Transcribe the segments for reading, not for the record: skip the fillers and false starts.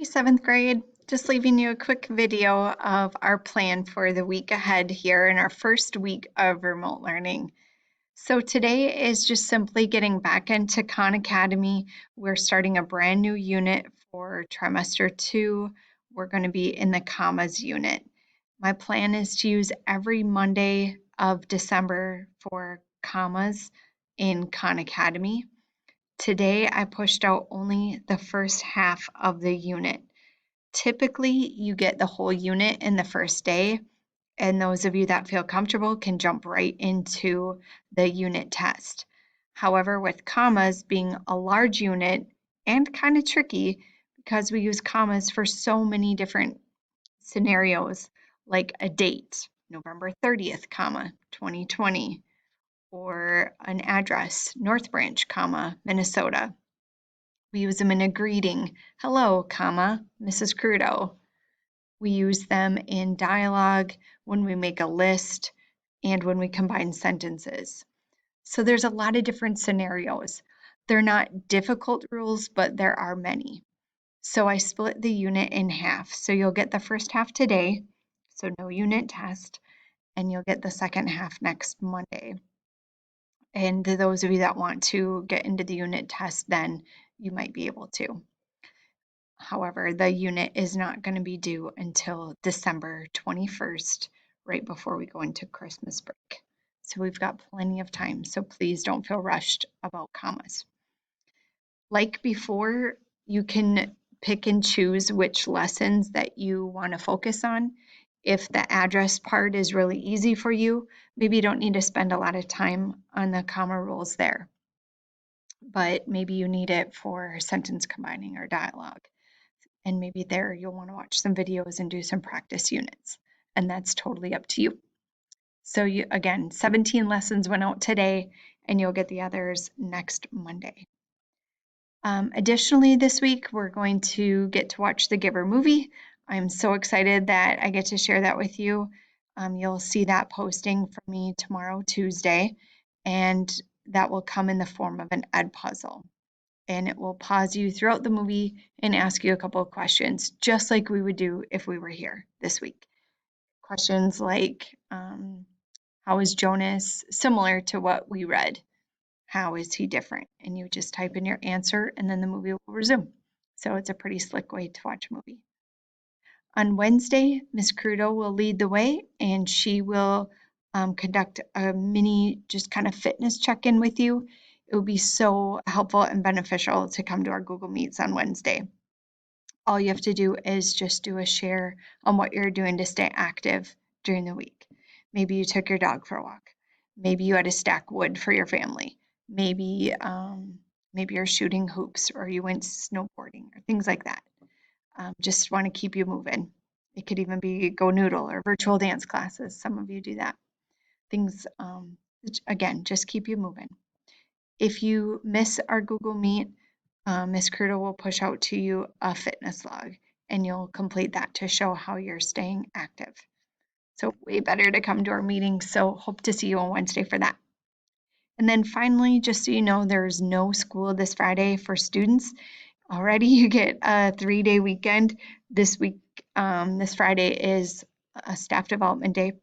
Hey, seventh grade, just leaving you a quick video of our plan for the week ahead here in our first week of remote learning. So today is just simply getting back into Khan Academy. We're starting a brand new unit for trimester 2. We're going to be in the commas unit. My plan is to use every Monday of December for commas in Khan Academy. Today I pushed out only the first half of the unit. Typically, you get the whole unit in the first day, and those of you that feel comfortable can jump right into the unit test. However, with commas being a large unit and kind of tricky because we use commas for so many different scenarios, like a date, November 30th, comma, 2020, or an address, North Branch, comma, Minnesota. We use them in a greeting, hello, comma, Mrs. Crudo. We use them in dialogue, when we make a list, and when we combine sentences. So there's a lot of different scenarios. They're not difficult rules, but there are many. So I split the unit in half. So you'll get the first half today, so no unit test, and you'll get the second half next Monday. And to those of you that want to get into the unit test, then you might be able to. However, the unit is not going to be due until December 21st, right before we go into Christmas break. So we've got plenty of time. So please don't feel rushed about commas. Like before, you can pick and choose which lessons that you want to focus on. If the address part is really easy for you, maybe you don't need to spend a lot of time on the comma rules there. But maybe you need it for sentence combining or dialogue. And maybe there you'll want to watch some videos and do some practice units. And that's totally up to you. So you, again, 17 lessons went out today, and you'll get the others next Monday. Additionally, this week we're going to get to watch the Giver movie. I'm so excited that I get to share that with you. You'll see that posting from me tomorrow, Tuesday, and that will come in the form of an ed puzzle. And it will pause you throughout the movie and ask you a couple of questions, just like we would do if we were here this week. Questions like, how is Jonas similar to what we read? How is he different? And you just type in your answer and then the movie will resume. So it's a pretty slick way to watch a movie. On Wednesday, Miss Crudo will lead the way and she will conduct a mini just kind of fitness check-in with you. It will be so helpful and beneficial to come to our Google Meets on Wednesday. All you have to do is just do a share on what you're doing to stay active during the week. Maybe you took your dog for a walk. Maybe you had to stack wood for your family. Maybe you're shooting hoops or you went snowboarding or things like that. Just want to keep you moving. It could even be Go Noodle or virtual dance classes. Some of you do that. Things, again, just keep you moving. If you miss our Google Meet, Ms. Crudo will push out to you a fitness log and you'll complete that to show how you're staying active. So way better to come to our meeting. So hope to see you on Wednesday for that. And then finally, just so you know, there's no school this Friday for students. Already you get a 3-day weekend. This week, this Friday is a staff development day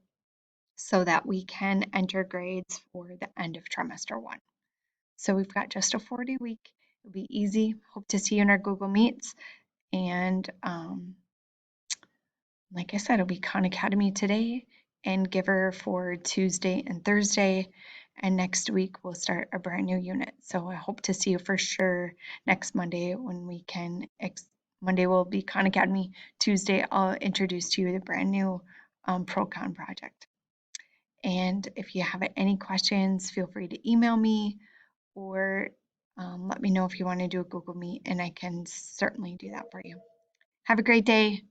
so that we can enter grades for the end of trimester 1. So we've got just a 4-day week. It'll be easy. Hope to see you in our Google Meets. And like I said, it'll be Khan Academy today and Giver for Tuesday and Thursday. And next week we'll start a brand new unit. So I hope to see you for sure next Monday when we can. Monday will be Khan Academy. Tuesday I'll introduce to you the brand new ProCon project. And if you have any questions, feel free to email me or let me know if you want to do a Google Meet and I can certainly do that for you. Have a great day.